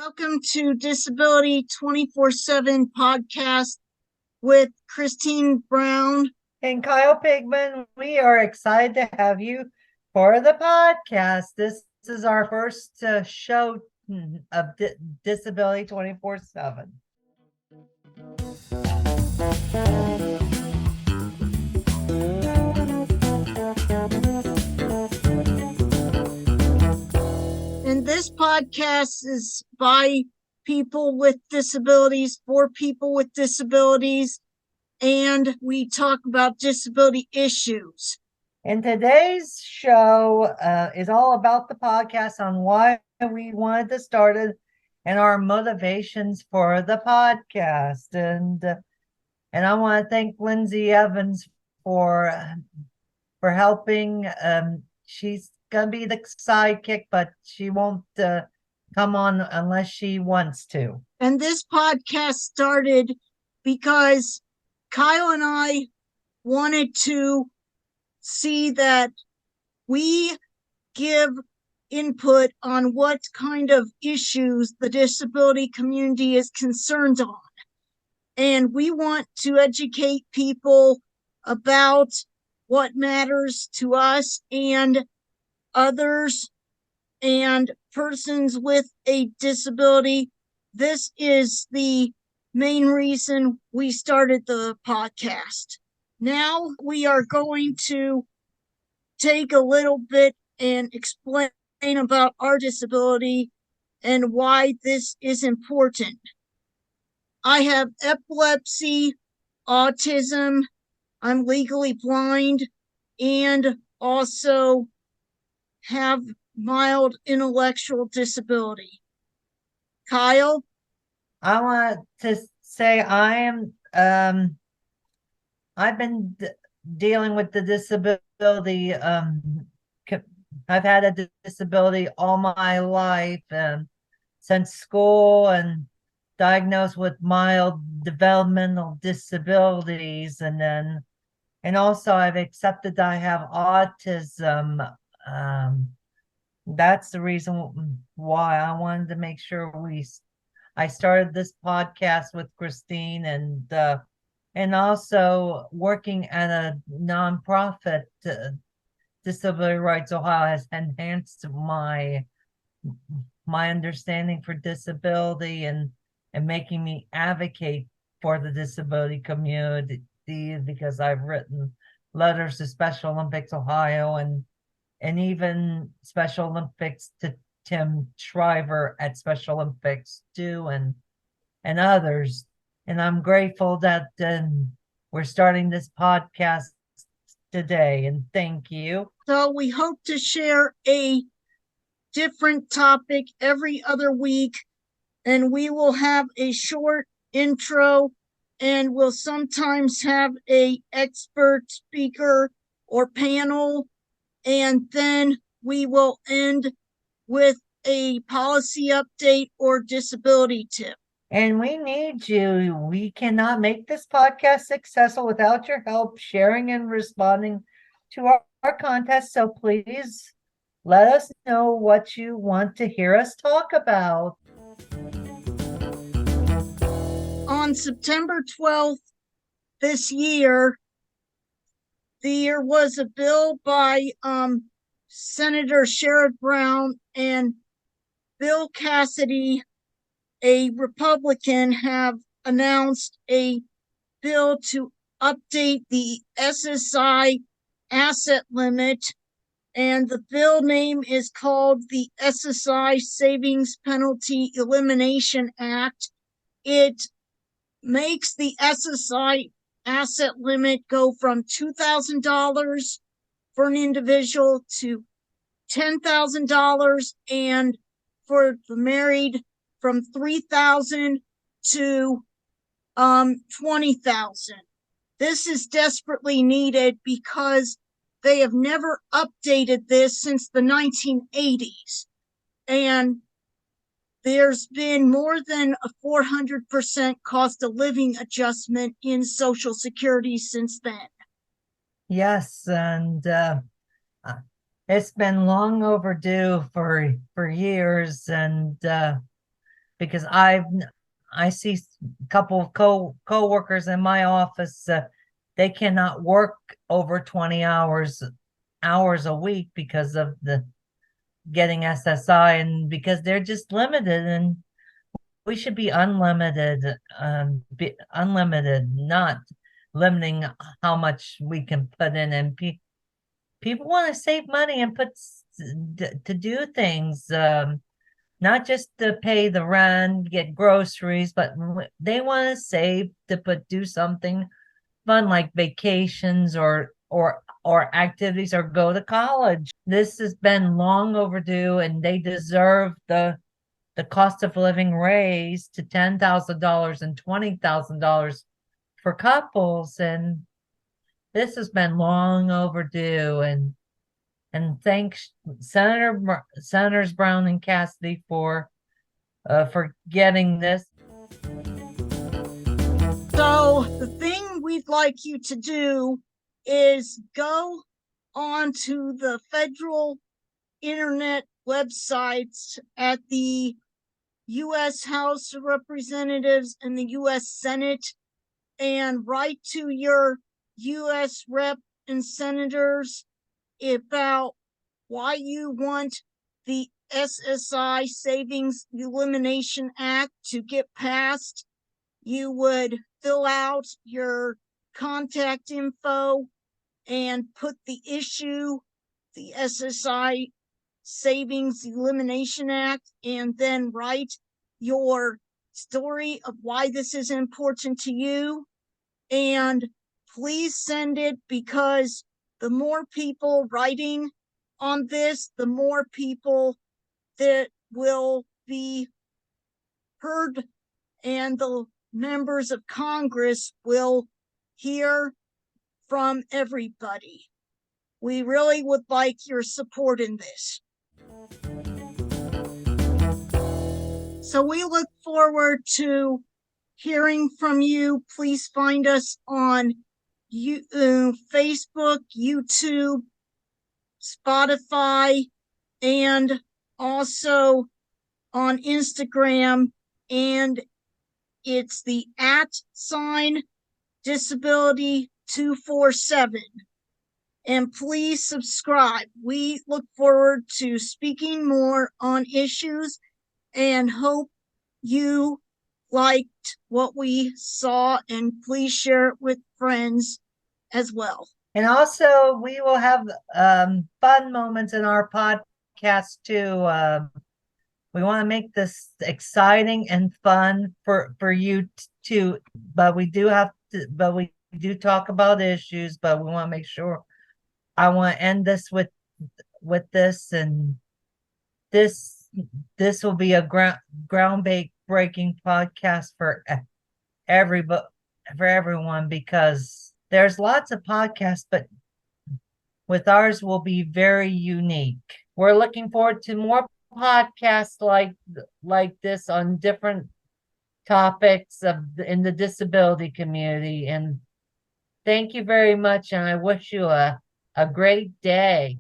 Welcome to Disability 24/7 podcast with Christine Brown and Kyle Pigman. We are excited to have you for the podcast. This is our first show of Disability 24/7. And this podcast is by people with disabilities, for people with disabilities, and we talk about disability issues. And today's show is all about the podcast, on why we wanted to start it and our motivations for the podcast. And I want to thank Lindsay Evans for helping. She's gonna be the sidekick, but she won't come on unless she wants to. And this podcast started because Kyle and I wanted to see that we give input on what kind of issues the disability community is concerned on. And we want to educate people about what matters to us and others and persons with a disability. This is the main reason we started the podcast. Now we are going to take a little bit and explain about our disability and why this is important. I have epilepsy, autism, I'm legally blind, and also have mild intellectual disability. Kyle? I want to say I've been dealing with the disability. I've had a disability all my life, since school, and diagnosed with mild developmental disabilities, and also I've accepted that I have autism. That's the reason why I wanted to make sure I started this podcast with Christine, and also working at a nonprofit. Disability Rights Ohio has enhanced my understanding for disability, and making me advocate for the disability community, because I've written letters to Special Olympics Ohio, and even Special Olympics to Tim Shriver at Special Olympics too, and others. And I'm grateful that we're starting this podcast today, and thank you. So we hope to share a different topic every other week, and we will have a short intro, and we'll sometimes have a expert speaker or panel, and then we will end with a policy update or disability tip. And we need you. We cannot make this podcast successful without your help sharing and responding to our contest. So please let us know what you want to hear us talk about. On September 12th this year, there was a bill by Senator Sherrod Brown and Bill Cassidy, a Republican, have announced a bill to update the SSI asset limit, and the bill name is called the SSI Savings Elimination Act. It makes the SSI asset limit go from $2,000 for an individual to $10,000, and for the married from $3,000 to $20,000. This is desperately needed because they have never updated this since the 1980s, and there's been more than a 400% cost of living adjustment in Social Security since then. Yes, and it's been long overdue for years, and because I see a couple of co-workers in my office, they cannot work over 20 hours a week because of the getting SSI, and because they're just limited, and we should be unlimited, unlimited, not limiting how much we can put in. And people want to save money and to do things, not just to pay the rent, get groceries, but they want to save to do something fun like vacations or activities, or go to college. This has been long overdue, and they deserve the cost of living raise to $10,000 and $20,000 for couples. And this has been long overdue. And thanks Senators Brown and Cassidy for getting this. So the thing we'd like you to do is go onto the federal internet websites at the U.S. House of Representatives and the U.S. Senate and write to your U.S. rep and senators about why you want the SSI Savings Elimination Act to get passed. You would fill out your contact info and put the issue, the SSI Savings Elimination Act, and then write your story of why this is important to you. And please send it, because the more people writing on this, the more people that will be heard, and the members of Congress will hear from everybody. We really would like your support in this. So we look forward to hearing from you. Please find us on Facebook, YouTube, Spotify, and also on Instagram. And it's the @ disability 247. And please subscribe. We look forward to speaking more on issues and hope you liked what we saw, and please share it with friends as well. And also, we will have fun moments in our podcast too. We want to make this exciting and fun for you too. But we do talk about issues, but we want to make sure. I want to end this with this, and this will be a groundbreaking podcast for everyone, because there's lots of podcasts, but with ours will be very unique. We're looking forward to more podcasts like this on different topics in the disability community. And thank you very much, and I wish you a great day.